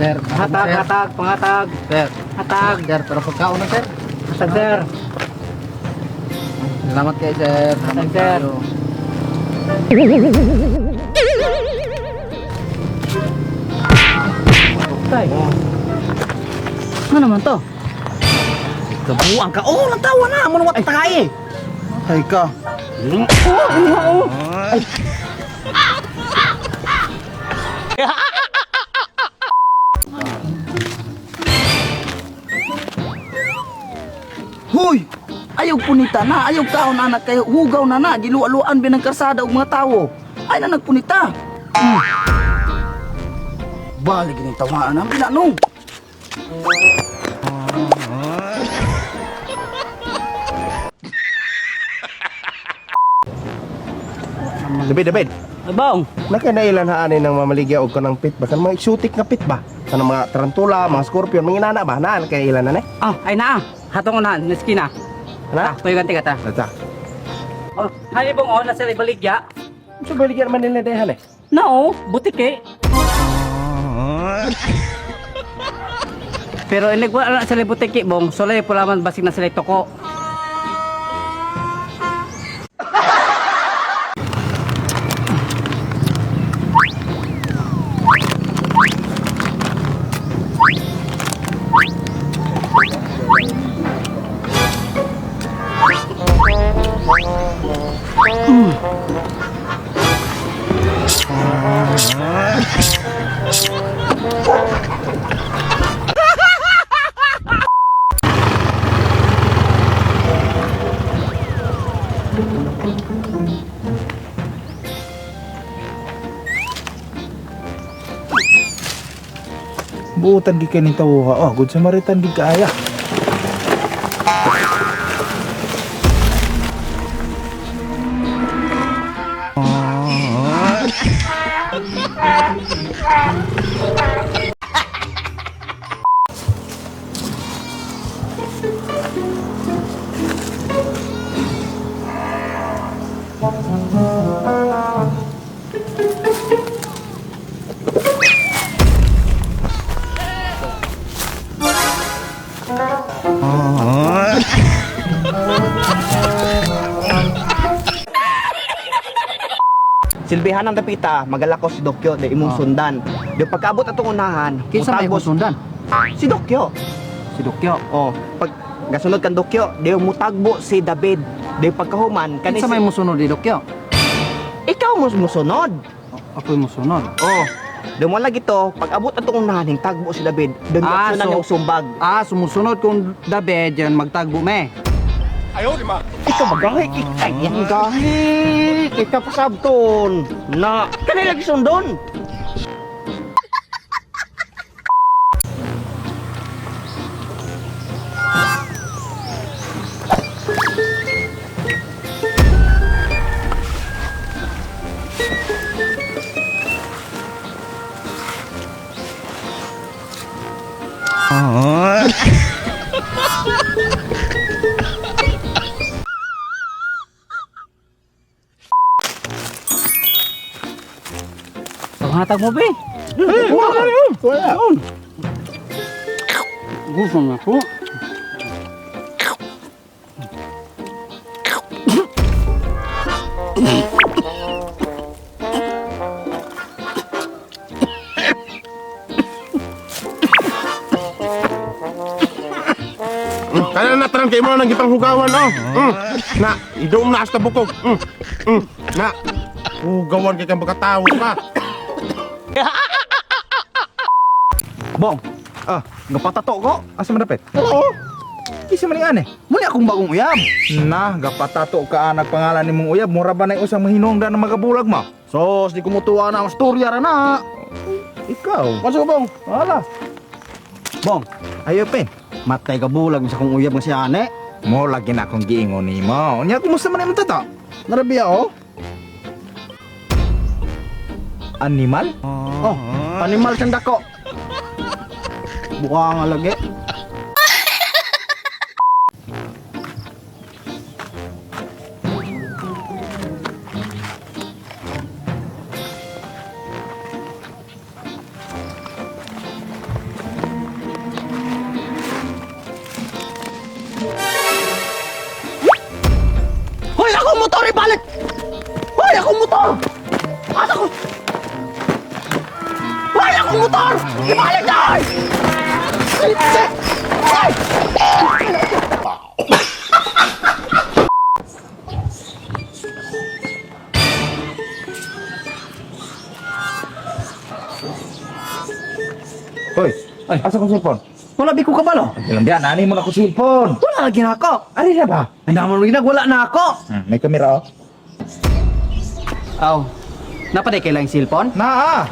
Sir, Hatag, sir. hatag, panghatag. Sir, Hatag. sir, pero pagkaon na sir. Hatag, sir. Salamat kayo sir. Hatag, sir. Okay. Ano naman to? Kabuang ka. Oh, natawa na. Ano mo tayo? Hay ka. Hoy! Ayaw punita na, ayaw kaon anak kayo, hugaw na, gilualuan binang karsada og mga tawo. Ay na nagpunita. Balik ni tawaan ang binanong. David, Abang. nakinailan haanin ng mamaligya og kanang pit ba? Kanang mga exotic na pit ba? Kanang mga tarantula, mga scorpion, mga inana ba? Naan kailan na Ah, ay na. Hatong unahan, niskina. Na? Tuyo ganti ka ta. Nata. Oh, hani bang ona sa ibaligya? So baligyan man nila dehan eh. No, butik eh. Pero inig wala na sila butik eh, bong. Solay po laman basig na sila toko. Buutan gi kaning tawha. Oh, good Samaritan gi kaaya. Silbihan ng dapita, magalako si Dokyo, di imong sundan. Di pagkaabot atong unahan, Kinsa may mutagbos- sundan? Si Dokyo. Si Dokyo. Oh, pag gasunod kan Dokyo, di mutagbo si David. Di pagkahuman, Kinsa may musunod di Dokyo? ikaw mo musunod. Ako yung musunod. Oh, di mo lagi to, pag abot atong unahan, hing tagbo si David. Doon Ah, sunan so- yung sumbag. Ah, sumusunod kung David yan magtagbo me. Ikaw magahi, ay, yan gahi. Kita pasabton. Na, kanila gisundon. Panghatag mo be. Wala. Gusto na po. Kaya na tarang kay mo nang gipang hugawan oh. Na, idom na asta bukog. Na. Hugawan kay kang pagkatawo ka. Bong. Gapatato ko. Asa man dapit? Oo. Kisa man ani. Muli akong bagong uyab. Nah, gapatato ka anak pangalan nimong uyab, mura ba na yung usang mahinongdan na magabulag mo? Sos, di ko mutuwa na ang storya ra na. Ikaw. Masuk bong. Wala. Bong, Ayo pe. matay ka bulag sa kong uyab nga si ane. Mo lagi na akong giingon nimo. Unya kumusta man imong tata? Narabiya oh. Animal? Oh, animal siyang dako. Buka nga lagi. motor! Ibalik na! Hoy, asa ko cellphone? Wala bi ko kabalo. Ilang diyan, ani mo na ko cellphone. Wala lagi na ako. Ari na ba? Ay naman rin wala na ako. May kamera oh. Aw, napaday kailang cellphone? Na ah.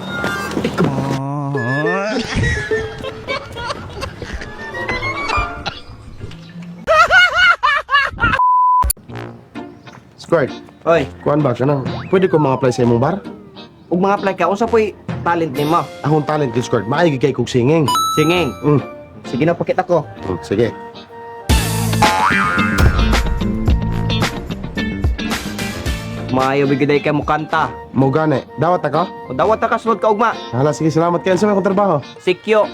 Squirt, Oy, kuan ba ka na? Pwede ko mga apply sa imong bar? ug mga apply ka, unsa po'y talent nimo? Akong talent kay Squirt, maayos kay kog singing. Singing. Mm. Sige na, pakita ko. Sige. Maayo bigiday kay mo kanta. Mo gani, dawat ako? O dawat ta ka sulod ka ugma. Hala, sige, salamat kayo sa akong trabaho. Sikyo.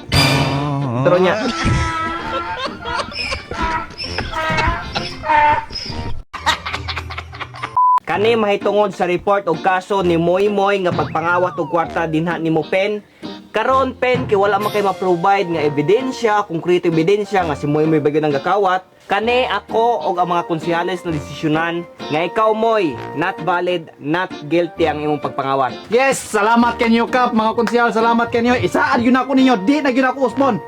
Pero nya. Kani mahitungod sa report og kaso ni Moy Moy nga pagpangawat og kwarta dinha nimo Pen. Karon Pen kay wala man kay ma-provide nga ebidensya, konkreto ebidensya nga si Moy Moy bagyo nang gakawat. Kani ako og ang mga konsehales na desisyonan nga ikaw Moy, not valid, not guilty ang imong pagpangawat. Yes, salamat kanyo kap mga konsehal, salamat kanyo. Isaad yun ako ninyo, di na yun ako uspon.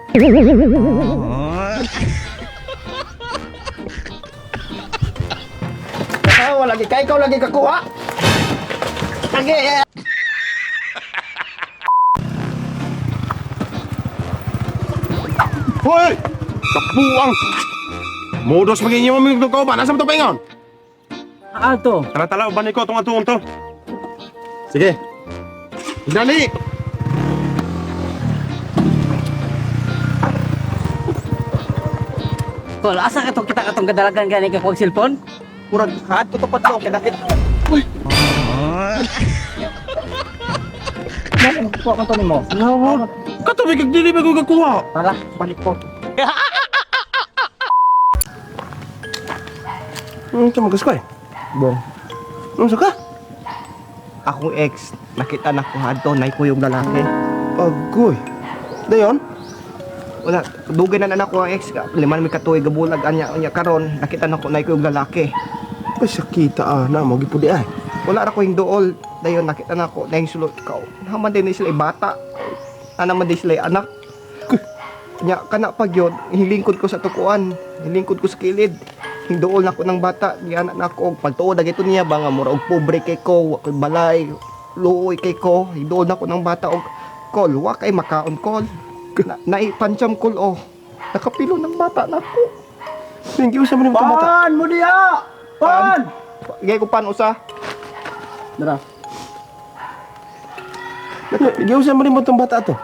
Wala lagi kay ikaw lagi kakuha. Lagi. Hoy! Kapuang! Modos maging yung mga ko ba? Nasa mo ito paingon? Ato. Tala-tala, uban ko itong atuong to. Sige. Dali! Kol, asa ka kita katong kadalagan gani kay kog cellphone? Murag haad ko to patlo kay dakit. Ano ko kanto nimo? Katubig kag dili ba ko kakuha? Tara, balik ko. Ito mag-square. Bong, Ano ka? akong ex, nakita na ko hadto nay ko yung lalaki. Agoy. Dayon? Wala, dugay na anak ko ang ex. Liman mi katuig gabulag anya karon, nakita na ko nay ko yung lalaki. Ay, sakita na. Magipudi ay. Wala ra ko yung dool. Dayon nakita na ko na yung sulod ko. Naman din sila bata. Naman din sila anak. Nya kana pag yun, hilingkod ko sa tukuan. Hilingkod ko sa kilid. Hindool na ko ng bata. Di anak na ko. Pagtuod na gito niya ba nga mura og pobre kay ko. Wakoy balay. Luoy kay ko. Hindool na ko ng bata og kol. Wa kay makaon kol. Naipansyam kol oh. Nakapilo ng bata na ko. Thank you sa mga bata. Pan mo diya! Pan! Igay ko pan usa. Dara. Ikaw sa mga itong bata to.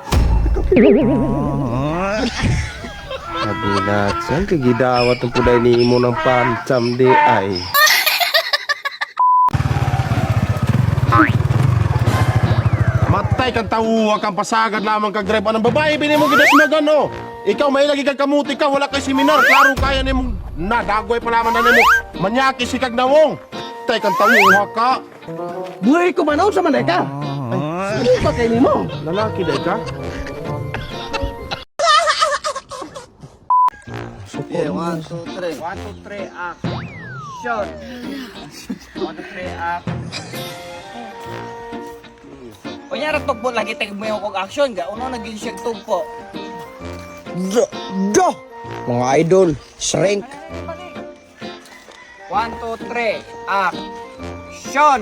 Kabilat, saan kagidawat ang puday ni imo ng pansam di ay? Matay kang tawa kang pasagad lamang kag grab anong babae bini mo gidasmagan no. Ikaw may lagi kag kamuti ka wala kay seminar klaro kaya nimo nadagoy pa naman na nimo manyaki si kag nawong. Tay kang tawa ka. Buhay ko manaw sa manay ka. Sino ba kay nimo? Lalaki day ka. Yeah, 1, 2, 3. 1, 2, 3, action. 1, 2, 3, O nya ra tugbo lagi tag mo og action ga uno naging siya tugpo. Go! Mga idol, shrink. 1 2 3 action.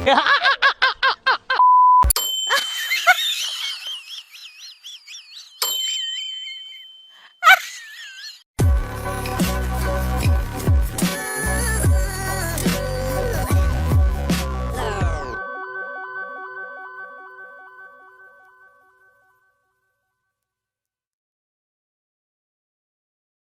Cut.